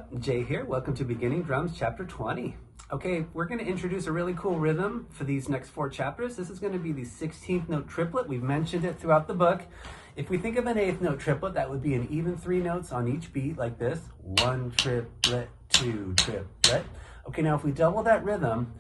up? Jay here. Welcome to Beginning Drums Chapter 20. Okay, we're going to introduce a really cool rhythm for these next 4 chapters. This is going to be the 16th note triplet. We've mentioned it throughout the book. If we think of an 8th note triplet, that would be an even 3 notes on each beat like this. 1 triplet, 2 triplet. Okay, now if we double that rhythm,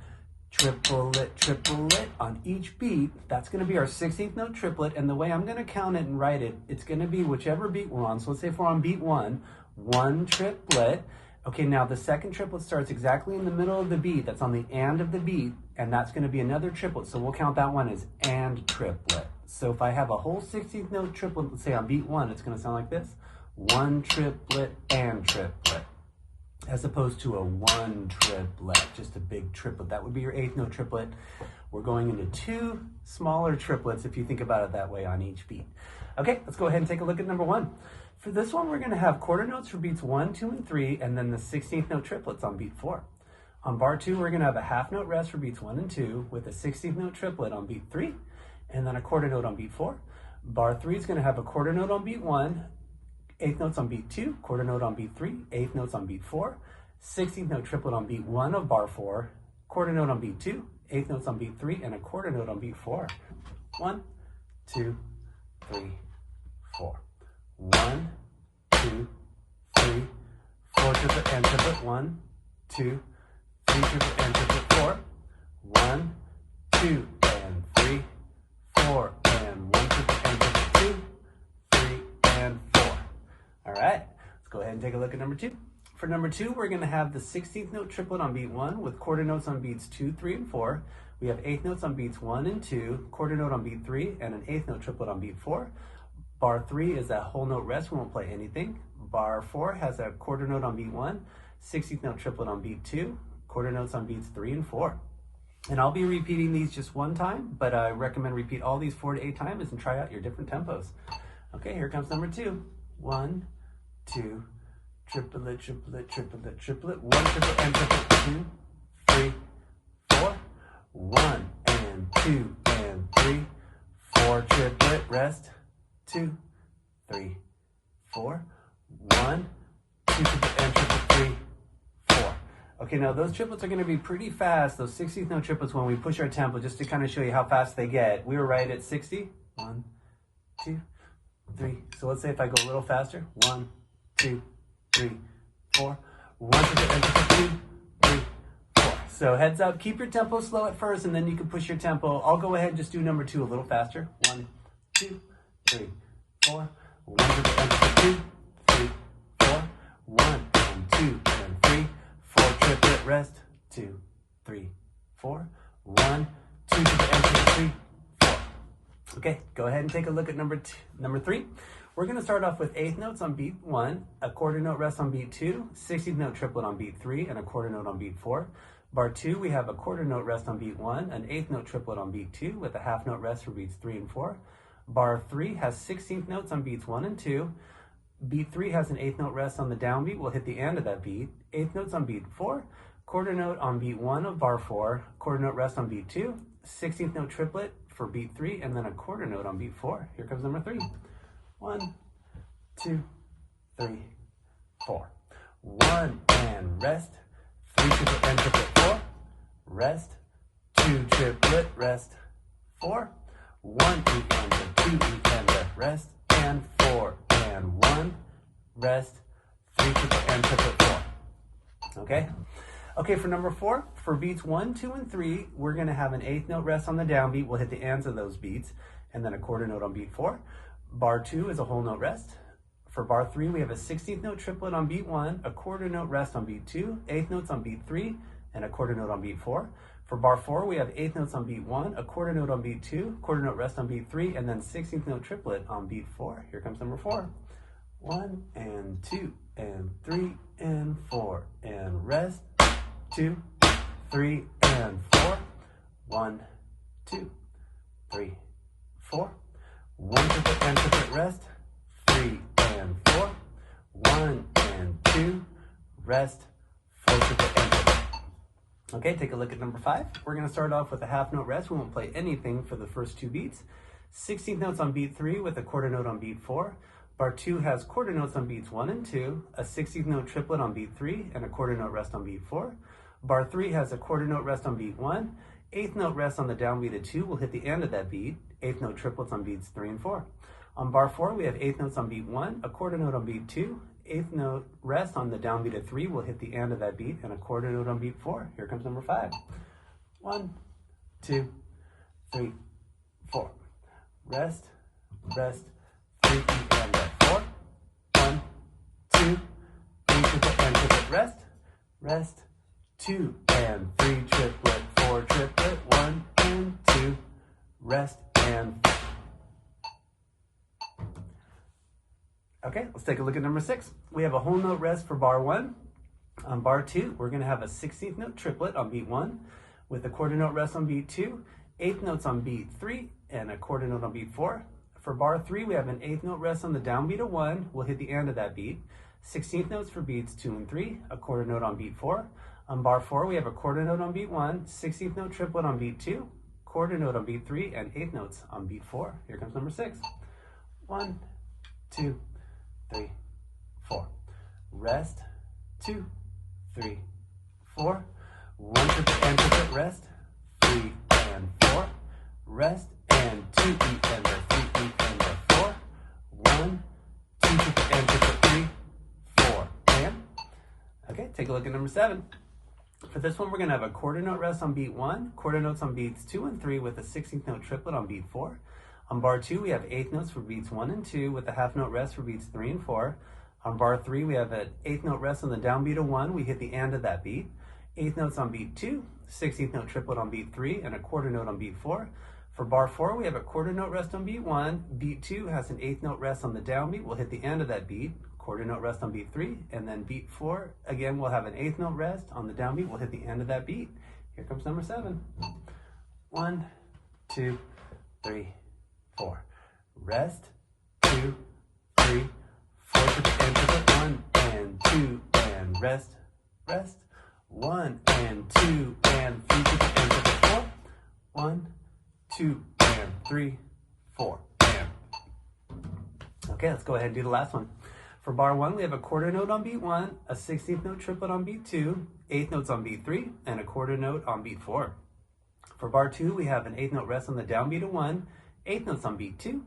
triplet, triplet on each beat, that's going to be our 16th note triplet. And the way I'm going to count it and write it, it's going to be whichever beat we're on. So let's say if we're on beat 1, 1 triplet. Okay, now the second triplet starts exactly in the middle of the beat. That's on the and of the beat, and that's going to be another triplet. So we'll count that one as and triplet. So if I have a whole 16th note triplet, let's say on beat 1, it's going to sound like this. 1 triplet and triplet. As opposed to a 1 triplet, just a big triplet. That would be your 8th note triplet. We're going into 2 smaller triplets if you think about it that way on each beat. Okay, let's go ahead and take a look at number 1. For this one, we're going to have quarter notes for beats 1, 2, and 3, and then the 16th note triplets on beat 4. On bar 2, we're going to have a half note rest for beats 1 and 2 with a 16th note triplet on beat 3, and then a quarter note on beat 4. Bar 3 is going to have a quarter note on beat 1, 8th notes on beat 2, quarter note on beat 3, 8th notes on beat 4, 16th note triplet on beat 1 of bar 4, quarter note on beat 2, 8th notes on beat 3, and a quarter note on beat 4. 1, 2, 3, 4. 1, 2, 3, 4 triplet and triplet. 1, 2, 3 triplet and triplet. 4. 1, 2, and 3, 4, and 1 triplet and triplet. 2, 3, and 4. All right, let's go ahead and take a look at number 2. For number 2, we're going to have the 16th note triplet on beat 1 with quarter notes on beats 2, 3, and 4. We have 8th notes on beats 1 and 2, quarter note on beat 3, and an 8th note triplet on beat 4. Bar 3 is a whole note rest, we won't play anything. Bar 4 has a quarter note on beat 1, 16th note triplet on beat 2, quarter notes on beats 3 and 4. And I'll be repeating these just one time, but I recommend repeat all these 4 to 8 times and try out your different tempos. Okay, here comes number 2. 1, 2, triplet, triplet, triplet, triplet, 1 triplet and triplet, 2, 3, 4, 1 and 2 and 3, 4 triplet rest, 2, 3, 4, 1, 2 triplet and triplet, 3, 4. Okay, now those triplets are going to be pretty fast, those 16th note triplets, when we push our tempo, just to kind of show you how fast they get. We were right at 60. 1, 2, 3. So let's say if I go a little faster. 1, 2, 3, 4. 1 triplet and triplet, 2, 3, 4. So heads up, keep your tempo slow at first, and then you can push your tempo. I'll go ahead and just do number 2 a little faster. 1, 2, 3, 4. 1 triplet and triplet, 2, 3, 4. 1 and 2 and 3. 4 triplet rest, 2, 3, 4. 1, 2 triplet and triplet, 3, 4. Okay, go ahead and take a look at number 3. We're going to start off with 8th notes on beat 1, a quarter note rest on beat 2, 16th note triplet on beat 3, and a quarter note on beat 4. Bar 2, we have a quarter note rest on beat 1, an 8th note triplet on beat 2 with a half note rest for beats 3 and 4. Bar 3 has 16th notes on beats 1 and 2. Beat 3 has an 8th note rest on the downbeat. We'll hit the end of that beat. 8th notes on beat 4. Quarter note on beat 1 of bar 4. Quarter note rest on beat 2. 16th note triplet for beat 3, and then a quarter note on beat 4. Here comes number 3. 1, 2, 3, 4. 1 and rest. 3 triplet and triplet, 4. Rest. 2 triplet, rest. 4. 1 E and a 2 E and a rest, and 4 and 1 rest, 3 triplet and triplet, 4. Okay, for number 4, for beats 1, 2, and 3, we're going to have an 8th note rest on the downbeat. We'll hit the ends of those beats, and then a quarter note on beat 4. Bar 2 is a whole note rest. For bar 3, we have a 16th note triplet on beat 1, a quarter note rest on beat 2, 8th notes on beat 3, and a quarter note on beat 4. For bar 4, we have 8th notes on beat 1, a quarter note on beat 2, quarter note rest on beat 3, and then 16th note triplet on beat 4. Here comes number 4. 1 and 2 and 3 and 4 and rest. 2, 3 and 4. 1, 2, 3, 4. 1 triplet and triplet rest. 3 and 4. 1 and 2 rest. 4 triplet and triplet. Okay, take a look at number 5. We're going to start off with a half note rest. We won't play anything for the first 2 beats. 16th notes on beat 3 with a quarter note on beat 4. Bar 2 has quarter notes on beats 1 and 2, a 16th note triplet on beat 3, and a quarter note rest on beat 4. Bar 3 has a quarter note rest on beat 1, 8th note rest on the downbeat of 2 will hit the end of that beat, 8th note triplets on beats 3 and 4. On bar 4, we have 8th notes on beat 1, a quarter note on beat 2, 8th note rest on the downbeat of 3 will hit the end of that beat, and a quarter note on beat 4. Here comes number 5. 1, 2, 3, 4. Rest, rest, 3, E, and 4. 1, 2, 3, triplet, and triplet, rest, rest, 2, and 3, triplet, 4, triplet, 1, and 2, rest, and 4. Okay, let's take a look at number 6. We have a whole note rest for bar 1. On bar 2, we're going to have a 16th note triplet on beat 1 with a quarter note rest on beat 2, 8th notes on beat 3, and a quarter note on beat 4. For bar 3, we have an 8th note rest on the downbeat of 1. We'll hit the end of that beat. 16th notes for beats 2 and 3, a quarter note on beat 4. On bar 4, we have a quarter note on beat 1, 16th note triplet on beat 2, quarter note on beat 3, and 8th notes on beat 4. Here comes number 6. 1, 2, 3, 4. Rest, 2, 3, 4. 1 triplet and triplet, rest, 3 and 4. Rest, and 2 E and 3 E and 4. 1, 2 triplet and triplet, 3, 4. And okay, take a look at number 7. For this one, we're going to have a quarter note rest on beat 1, quarter notes on beats 2 and 3 with a 16th note triplet on beat 4. On bar 2, we have 8th notes for beats 1 and 2 with a half note rest for beats 3 and 4. On bar 3, we have an 8th note rest on the downbeat of 1. We hit the end of that beat. 8th notes on beat 2, 16th note triplet on beat 3, and a quarter note on beat 4. For bar 4, we have a quarter note rest on beat 1. Beat 2 has an 8th note rest on the downbeat. We'll hit the end of that beat. Quarter note rest on beat 3, and then beat 4. Again, we'll have an 8th note rest on the downbeat. We'll hit the end of that beat. Here comes number 7. 1, 2, 3, 4. Rest, 2, 3, 4, triplet and triplet, 1 and 2, and rest, rest, 1 and 2, and 3, triplet and triplet, 4, 1, 2, and 3, 4, and. Okay, let's go ahead and do the last one. For bar 1, we have a quarter note on beat 1, a 16th note triplet on beat 2, 8th notes on beat 3, and a quarter note on beat 4. For bar 2, we have an 8th note rest on the downbeat of 1, 8th notes on beat 2,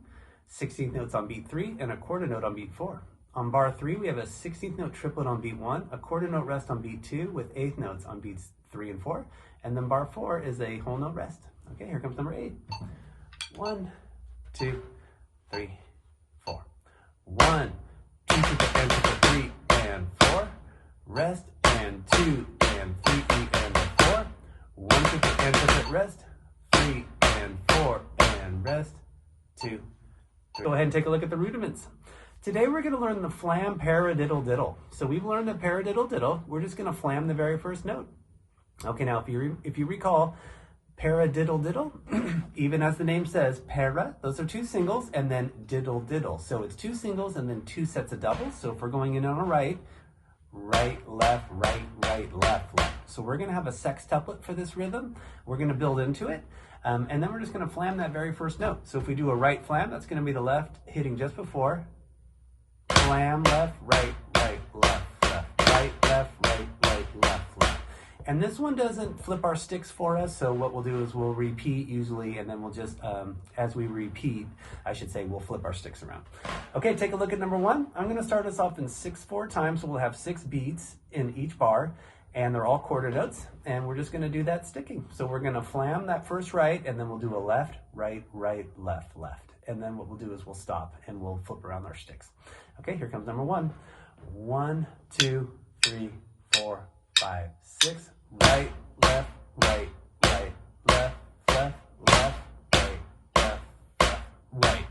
16th notes on beat 3, and a quarter note on beat 4. On bar 3, we have a 16th note triplet on beat 1, a quarter note rest on beat 2 with 8th notes on beats 3 and 4, and then bar 4 is a whole note rest. Okay, here comes number 8. 1, 2, 3, 4. 1, 2 triplet and triplet, 3 and 4. Rest, and 2 and 3 E and 4. 1 triplet and triplet, rest, 3 and 4 and rest, 2, 3. Go ahead and take a look at the rudiments. Today we're going to learn the Flam, paradiddle, diddle. So we've learned the paradiddle, diddle. We're just going to flam the very first note. Okay, now if you recall, paradiddle, diddle, even as the name says, para, those are 2 singles, and then diddle, diddle. So it's 2 singles and then 2 sets of doubles. So if we're going in on a right, right, left, left, left. So we're going to have a sextuplet for this rhythm. We're going to build into it. And then we're just going to flam that very first note. So if we do a right flam, that's going to be the left hitting just before. Flam, left, right, left, right, left, right, left. And this one doesn't flip our sticks for us, so what we'll do is we'll repeat usually, and then we'll just, as we repeat, I should say, we'll flip our sticks around. Okay, take a look at number 1. I'm going to start us off in 6/4 time, so we'll have 6 beats in each bar, and they're all quarter notes, and we're just going to do that sticking. So we're going to flam that first right, and then we'll do a left, right, left. And then what we'll do is we'll stop, and we'll flip around our sticks. Okay, here comes number 1. 1, 2, 3, 4, 5, 6. Right, left, right, left, right, left, right, left, right.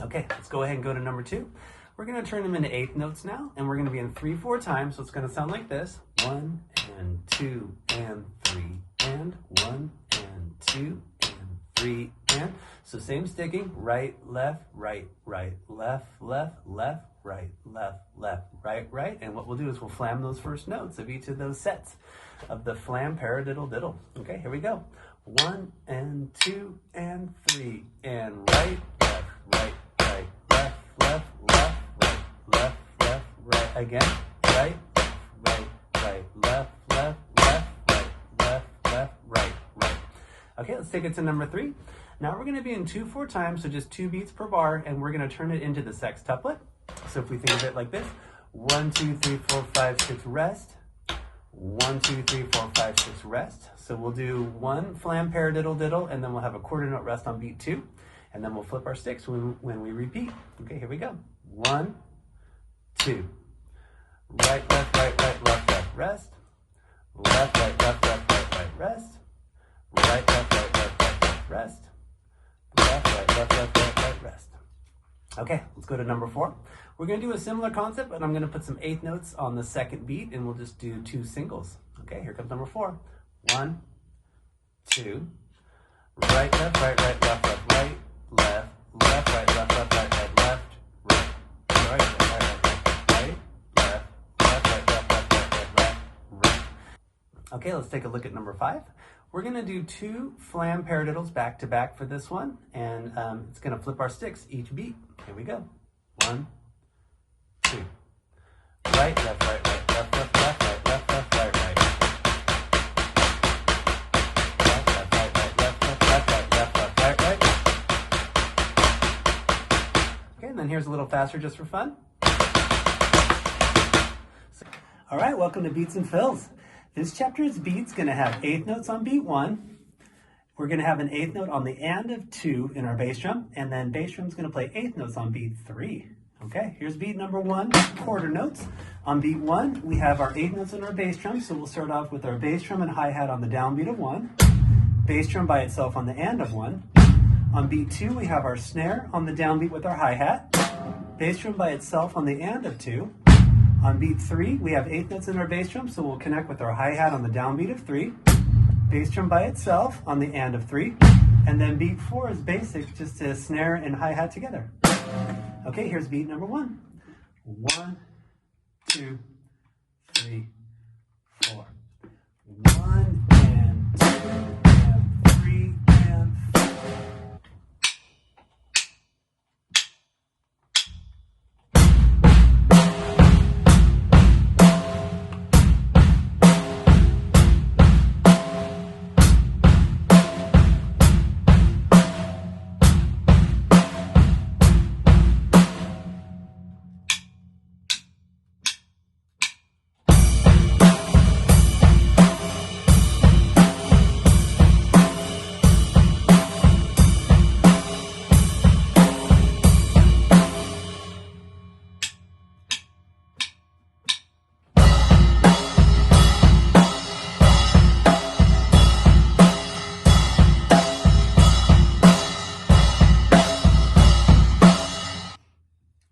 Okay, let's go ahead and go to number 2. We're going to turn them into 8th notes now, and we're going to be in 3/4 time, so it's going to sound like this. 1 and 2 and 3 and 1 and 2 and 3 3, and. So same sticking, right, left, left, left, left, right, left, right. And what we'll do is we'll flam those first notes of each of those sets of the flam, paradiddle, diddle. Okay, here we go. 1 and 2 and 3 and right, left, left, right. Again, right, left, right. Okay, let's take it to number 3. Now we're going to be in 2/4 time, so just 2 beats per bar, and we're going to turn it into the sextuplet. So if we think of it like this, 1, 2, 3, 4, 5, 6, rest. 1, 2, 3, 4, 5, 6, rest. So we'll do 1 flam, paradiddle, diddle, and then we'll have a quarter note rest on beat 2, and then we'll flip our sticks when we repeat. Okay, here we go. 1, 2. Right, left, rest. Left, right, rest. Right, left, rest. Left, right, rest. Okay, let's go to number 4. We're going to do a similar concept, but I'm going to put some 8th notes on the second beat, and we'll just do 2 singles. Okay, here comes number 4. 1, 2. Right, left, right, right, left, right, left, right, left, right. Okay, let's take a look at number 5. We're going to do 2 flam paradiddles back to back for this one, and it's going to flip our sticks each beat. Here we go. 1, 2. Right, left, right, left, right. Left, right. Okay, and then here's a little faster just for fun. All right, welcome to Beats and Fills. This chapter's beat's going to have 8th notes on beat 1. We're going to have an 8th note on the and of 2 in our bass drum, and then bass drum's going to play 8th notes on beat 3. Okay, here's beat number 1, quarter notes. On beat 1, we have our 8 notes in our bass drum, so we'll start off with our bass drum and hi-hat on the downbeat of 1, bass drum by itself on the and of 1. On beat 2, we have our snare on the downbeat with our hi-hat, bass drum by itself on the and of 2. On beat 3, we have 8th notes in our bass drum, so we'll connect with our hi-hat on the downbeat of 3, bass drum by itself on the and of 3, and then beat 4 is basic, just a snare and hi-hat together. Okay, here's beat number 1. 1, 2, 3, 4. 1 and 2 and 3 and 4.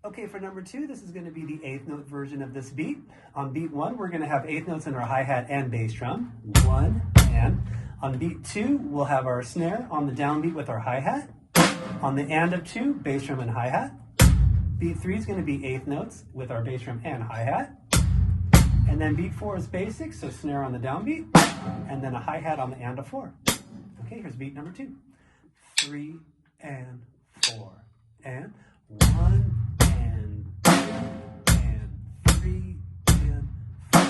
Okay, for number 2, this is going to be the 8th note version of this beat. On beat 1, we're going to have 8th notes in our hi-hat and bass drum. 1 and. On beat 2, we'll have our snare on the downbeat with our hi-hat. On the and of 2, bass drum and hi-hat. Beat 3 is going to be 8th notes with our bass drum and hi-hat. And then beat 4 is basic, so snare on the downbeat, and then a hi-hat on the and of 4. Okay, here's beat number 2. 3 and 4 and 1 and 2 and 3 and 4.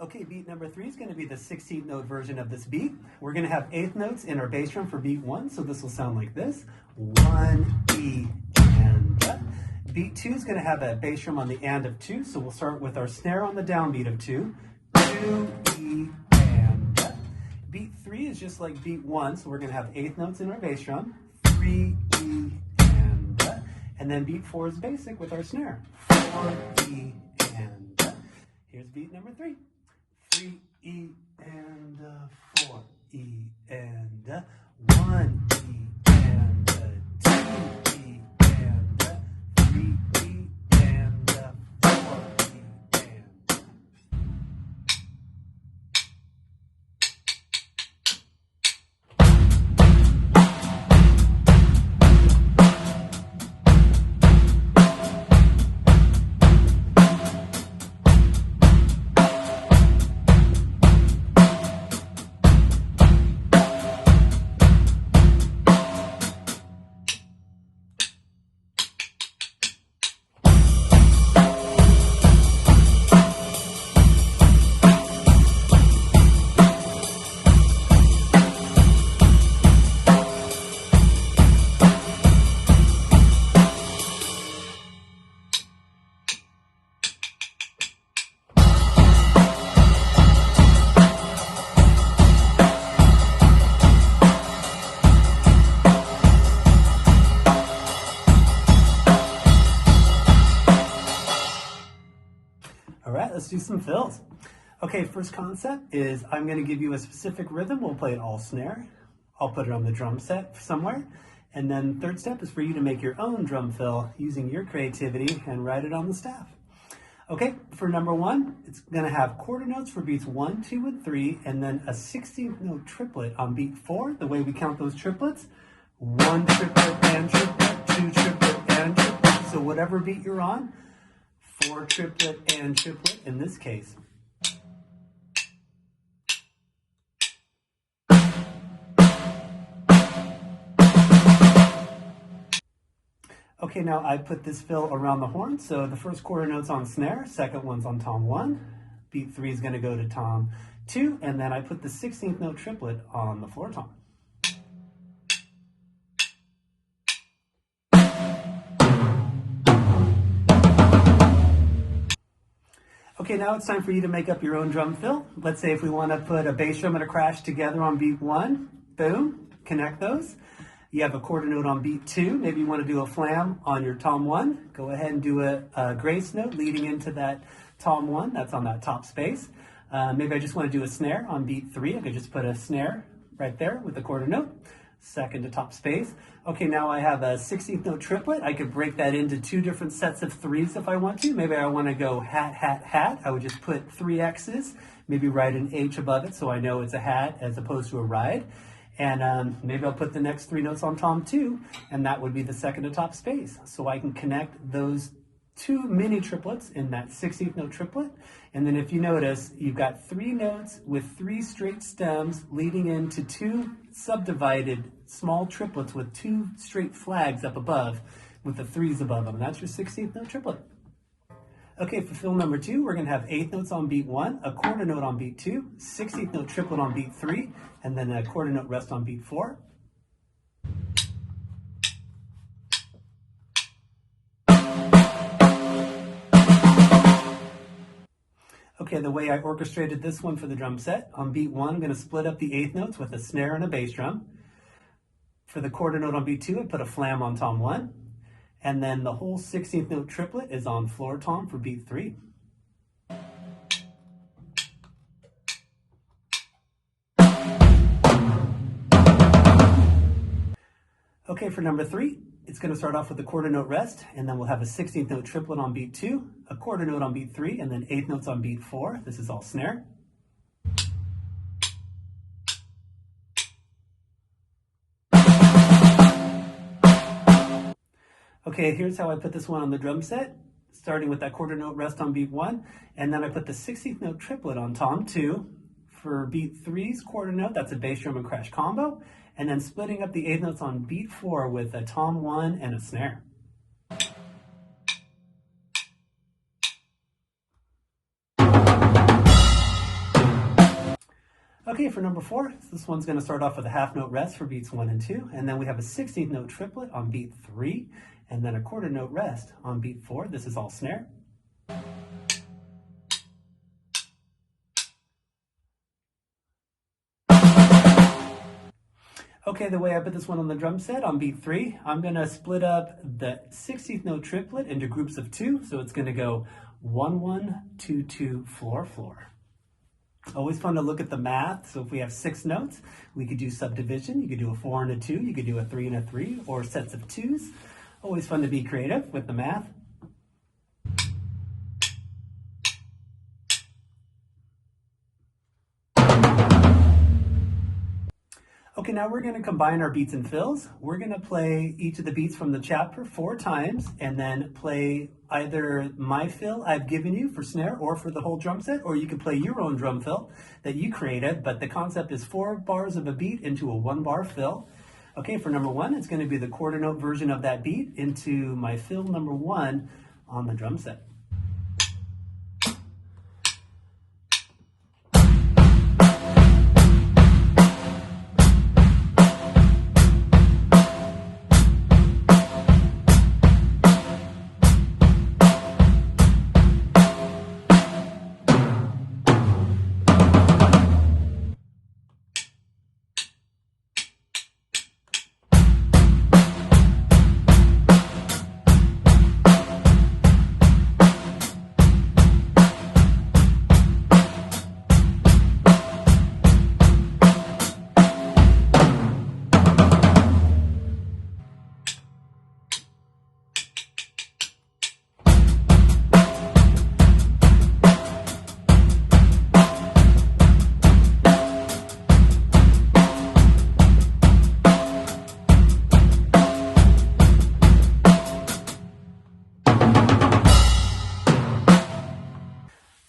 Okay, beat number 3 is going to be the 16th note version of this beat. We're going to have eighth notes in our bass drum for beat 1, so this will sound like this. 1, E, and da. Beat 2 is going to have a bass drum on the and of 2, so we'll start with our snare on the downbeat of 2. 2, E, and da. Beat 3 is just like beat 1, so we're going to have eighth notes in our bass drum. 3, E, and da. And then beat 4 is basic with our snare. 4, E, and da. Here's beat number 3. 3, E, and 4, E, and 1, E, and 2, E, and 3, E, and 4, E, and. All right, let's do some fills. Okay, first concept is I'm going to give you a specific rhythm. We'll play it all snare. I'll put it on the drum set somewhere. And then third step is for you to make your own drum fill using your creativity and write it on the staff. Okay, for number 1, it's going to have quarter notes for beats 1, 2, and 3, and then a 16th note triplet on beat 4. The way we count those triplets, 1 triplet and triplet, 2 triplet and triplet. So whatever beat you're on, 4 triplet and triplet in this case. Okay, now I put this fill around the horn. So the first quarter note's on snare, second one's on tom 1. Beat 3 is going to go to tom 2, and then I put the 16th note triplet on the floor tom. Okay, now it's time for you to make up your own drum fill. Let's say if we want to put a bass drum and a crash together on beat 1, boom, connect those. You have a quarter note on beat 2. Maybe you want to do a flam on your tom 1. Go ahead and do a grace note leading into that tom 1. That's on that top space. Maybe I just want to do a snare on beat 3. I could just put a snare right there with a quarter note. Second to top space. Okay, now I have a 16th note triplet. I could break that into 2 different sets of 3s if I want to. Maybe I want to go hat, hat, hat. I would just put 3 X's, maybe write an H above it so I know it's a hat as opposed to a ride. And maybe I'll put the next 3 notes on tom 2, and that would be the second to top space. So I can connect those 2 mini triplets in that 16th note triplet. And then if you notice, you've got 3 notes with 3 straight stems leading into 2 subdivided small triplets with 2 straight flags up above with the 3s above them. And that's your 16th note triplet. Okay, for fill number 2, we're going to have eighth notes on beat 1, a quarter note on beat 2, 16th note triplet on beat 3, and then a quarter note rest on beat 4. Okay, the way I orchestrated this one for the drum set, on beat 1, I'm going to split up the eighth notes with a snare and a bass drum. For the quarter note on beat 2, I put a flam on tom 1. And then the whole 16th note triplet is on floor tom for beat 3. Okay, for number 3, it's going to start off with a quarter note rest, and then we'll have a 16th note triplet on beat 2, a quarter note on beat 3, and then eighth notes on beat 4. This is all snare. Okay, here's how I put this one on the drum set, starting with that quarter note rest on beat 1, and then I put the 16th note triplet on tom 2. For beat 3's quarter note, that's a bass drum and crash combo, and then splitting up the eighth notes on beat 4 with a tom 1 and a snare. Okay, for number 4, this one's going to start off with a half note rest for beats 1 and 2, and then we have a 16th note triplet on beat 3, and then a quarter note rest on beat 4. This is all snare. Okay, the way I put this one on the drum set on beat 3, I'm going to split up the 16th note triplet into groups of 2. So it's going to go 1, 1, 2, 2, floor, floor. Always fun to look at the math. So if we have 6 notes, we could do subdivision. You could do a 4 and a 2. You could do a 3 and a 3, or sets of 2s. Always fun to be creative with the math. Okay, now we're going to combine our beats and fills. We're going to play each of the beats from the chapter 4 times, and then play either my fill I've given you for snare or for the whole drum set, or you can play your own drum fill that you created, but the concept is 4 bars of a beat into a 1-bar fill. Okay, for number 1, it's going to be the quarter note version of that beat into my fill number 1 on the drum set.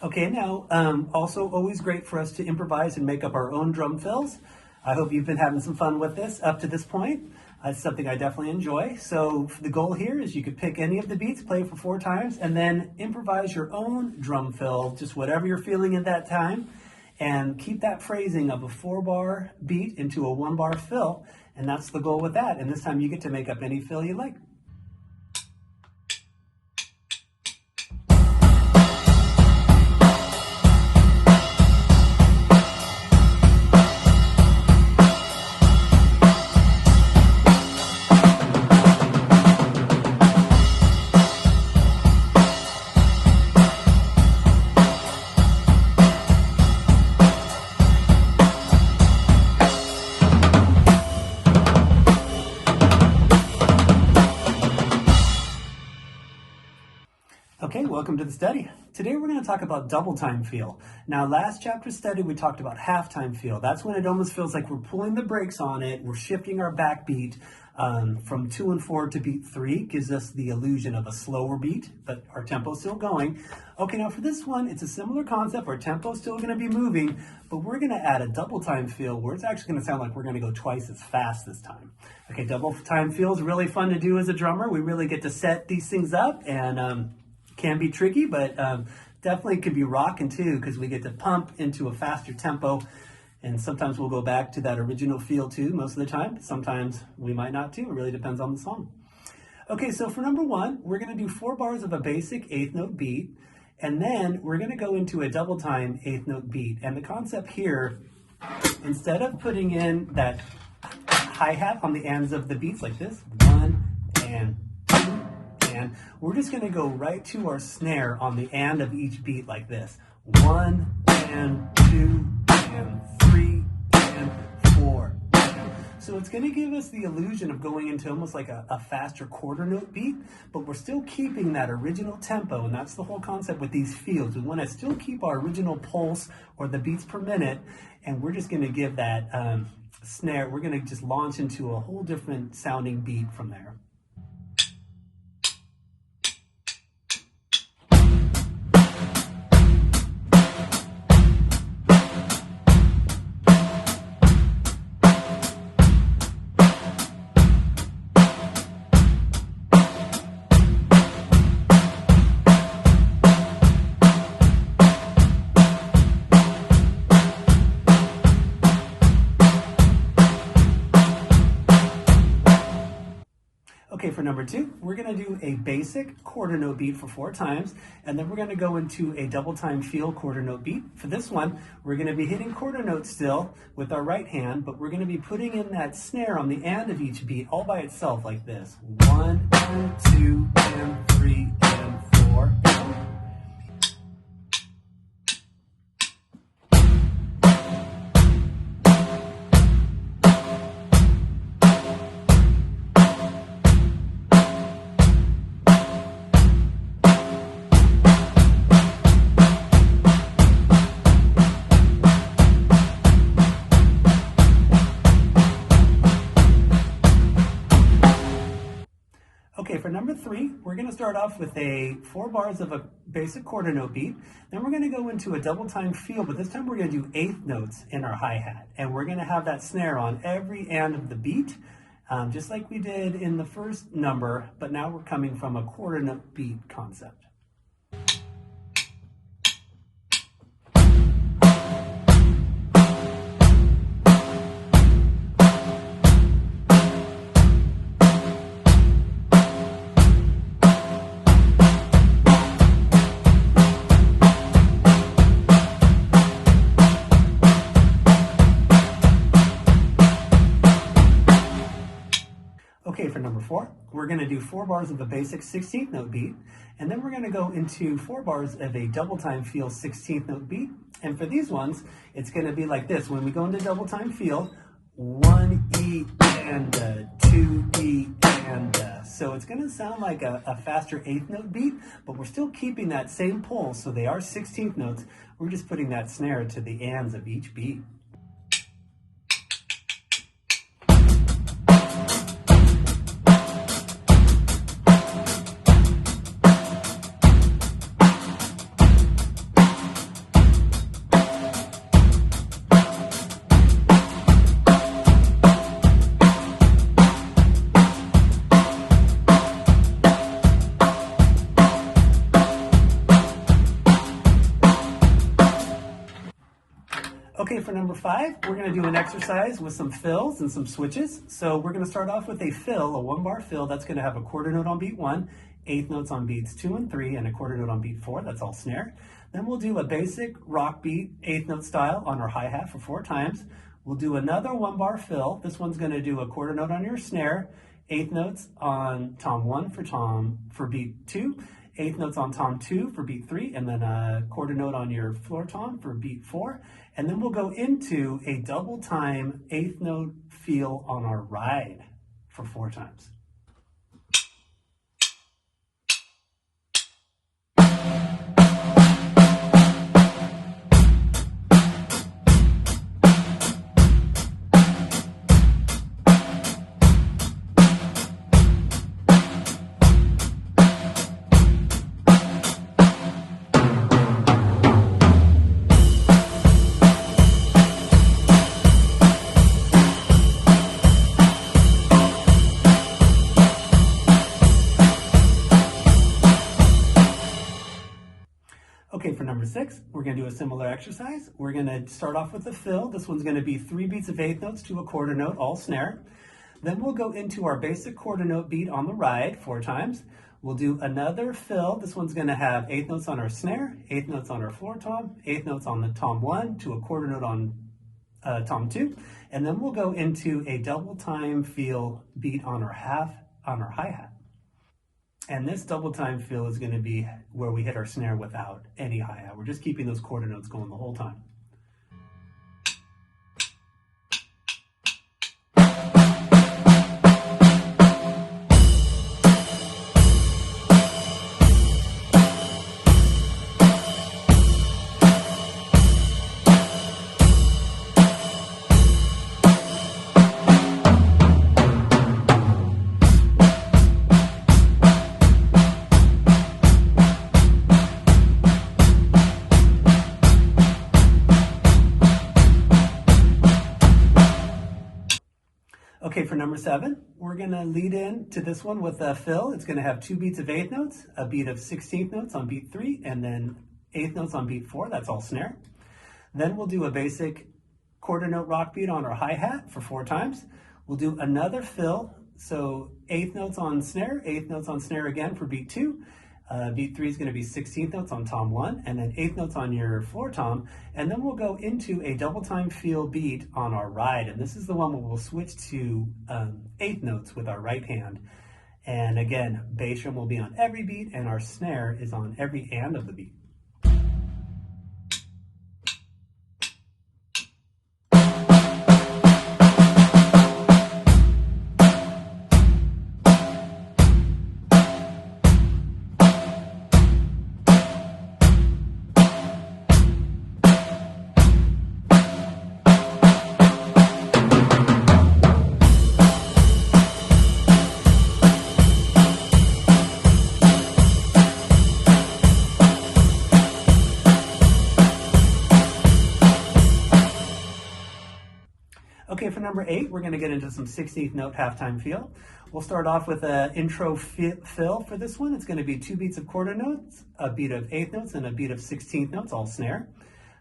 Okay, now also always great for us to improvise and make up our own drum fills. I hope you've been having some fun with this up to this point. It's something I definitely enjoy. So the goal here is you could pick any of the beats, play it for 4 times, and then improvise your own drum fill, just whatever you're feeling at that time, and keep that phrasing of a 4-bar beat into a 1-bar fill, and that's the goal with that. And this time you get to make up any fill you like. Okay, welcome to the study. Today we're going to talk about double time feel. Now, last chapter study we talked about halftime feel. That's when it almost feels like we're pulling the brakes on it. We're shifting our backbeat from 2 and 4 to beat 3. Gives us the illusion of a slower beat, but our tempo's still going. Okay, now for this one, it's a similar concept. Our tempo's still going to be moving, but we're going to add a double time feel where it's actually going to sound like we're going to go twice as fast this time. Okay, double time feel is really fun to do as a drummer. We really get to set these things up, and can be tricky, but definitely could be rocking too, because we get to pump into a faster tempo, and sometimes we'll go back to that original feel too, most of the time. Sometimes we might not too. It really depends on the song. Okay, so for number 1, we're going to do 4 bars of a basic 8th note beat, and then we're going to go into a double time 8th note beat. And the concept here, instead of putting in that hi-hat on the ends of the beats like this, 1 and 2, and we're just going to go right to our snare on the and of each beat like this. 1 and 2 and 3 and 4. So it's going to give us the illusion of going into almost like a faster quarter note beat, but we're still keeping that original tempo, and that's the whole concept with these fields. We want to still keep our original pulse or the beats per minute, and we're just going to give that snare, we're going to just launch into a whole different sounding beat from there. for number 2, we're going to do a basic quarter note beat for 4 times, and then we're going to go into a double time feel quarter note beat. For this one, we're going to be hitting quarter notes still with our right hand, but we're going to be putting in that snare on the end of each beat all by itself like this. 1 and 2 and 3 and 4. Okay, for number 3, we're going to start off with 4 bars of a basic quarter note beat. Then we're going to go into a double time feel, but this time we're going to do 8th notes in our hi-hat. And we're going to have that snare on every end of the beat, just like we did in the first number, but now we're coming from a quarter note beat concept. Okay, for number 4, we're going to do 4 bars of a basic 16th note beat, and then we're going to go into 4 bars of a double time feel 16th note beat. And for these ones, it's going to be like this. When we go into double time feel, 1 E and 2 E and so it's going to sound like a faster 8th note beat, but we're still keeping that same pulse, so they are 16th notes. We're just putting that snare to the ands of each beat. Okay, for number 5, we're going to do an exercise with some fills and some switches. So we're going to start off with a fill, a 1-bar fill. That's going to have a quarter note on beat 1, 8th notes on beats 2 and 3, and a quarter note on beat 4. That's all snare. Then we'll do a basic rock beat, 8th note style on our hi-hat for 4 times. We'll do another 1-bar fill. This one's going to do a quarter note on your snare, 8th notes on tom 1 for beat 2, 8th notes on tom 2 for beat 3, and then a quarter note on your floor tom for beat 4. And then we'll go into a double time 8th note feel on our ride for 4 times. Okay, for number 6, we're going to do a similar exercise. We're going to start off with a fill. This one's going to be 3 beats of 8th notes to a quarter note, all snare. Then we'll go into our basic quarter note beat on the ride 4 times. We'll do another fill. This one's going to have 8th notes on our snare, 8th notes on our floor tom, 8th notes on the tom 1 to a quarter note on tom 2. And then we'll go into a double time feel beat on our hi-hat. And this double time feel is going to be where we hit our snare without any hi-hat. We're just keeping those quarter notes going the whole time. Okay, for number 7, we're going to lead in to this one with a fill. It's going to have 2 beats of 8th notes, a beat of 16th notes on beat 3, and then 8th notes on beat 4. That's all snare. Then we'll do a basic quarter note rock beat on our hi-hat for 4 times. We'll do another fill, So eighth notes on snare, eighth notes on snare again for beat 2. Beat 3 is going to be 16th notes on tom 1, and then 8th notes on your floor tom, and then we'll go into a double time feel beat on our ride, and this is the one where we'll switch to 8th notes with our right hand. And again, bass drum will be on every beat, and our snare is on every and of the beat. Okay, for number 8, we're going to get into some 16th note halftime feel. We'll start off with an intro fill for this one. It's going to be 2 beats of quarter notes, a beat of 8th notes, and a beat of 16th notes, all snare.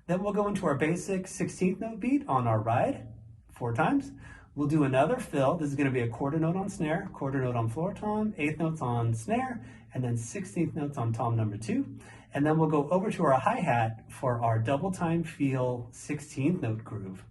Then we'll go into our basic 16th note beat on our ride 4 times. We'll do another fill. This is going to be a quarter note on snare, quarter note on floor tom, 8th notes on snare, and then 16th notes on tom number 2. And then we'll go over to our hi-hat for our double time feel 16th note groove.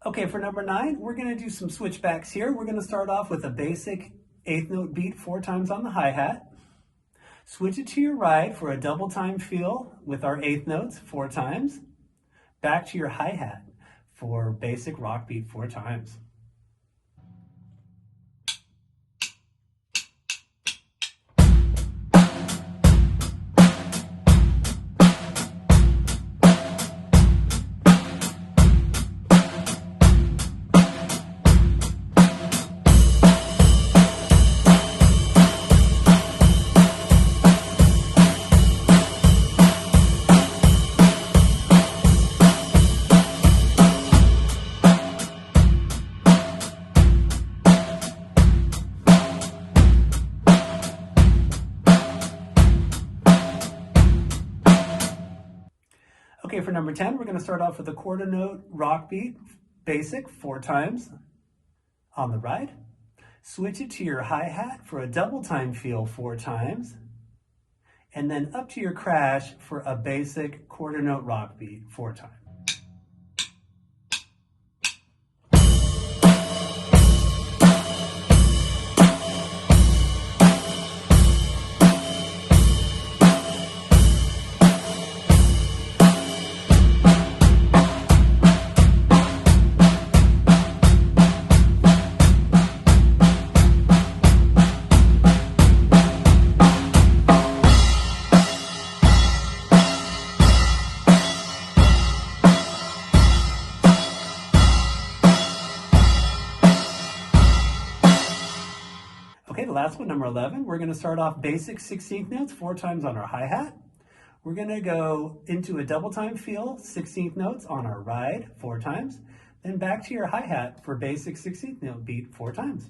Okay, for number 9, we're going to do some switchbacks here. We're going to start off with a basic 8th note beat 4 times on the hi-hat. Switch it to your ride for a double time feel with our 8th notes 4 times. Back to your hi-hat for basic rock beat 4 times. Okay, for number 10, we're going to start off with a quarter note rock beat, basic 4 times on the ride. Switch it to your hi-hat for a double time feel 4 times. And then up to your crash for a basic quarter note rock beat 4 times. Okay, the last one, number 11, we're going to start off basic 16th notes 4 times on our hi-hat. We're going to go into a double time feel 16th notes on our ride 4 times. Then back to your hi-hat for basic 16th note beat 4 times.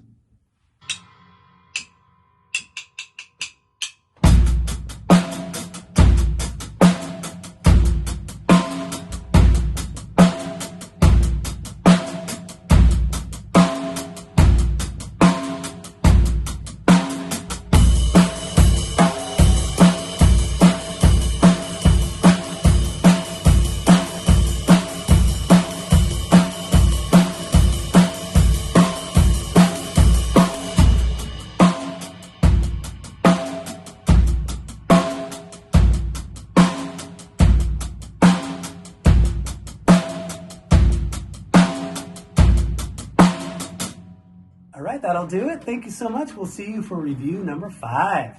All right, that'll do it. Thank you so much. We'll see you for review number 5.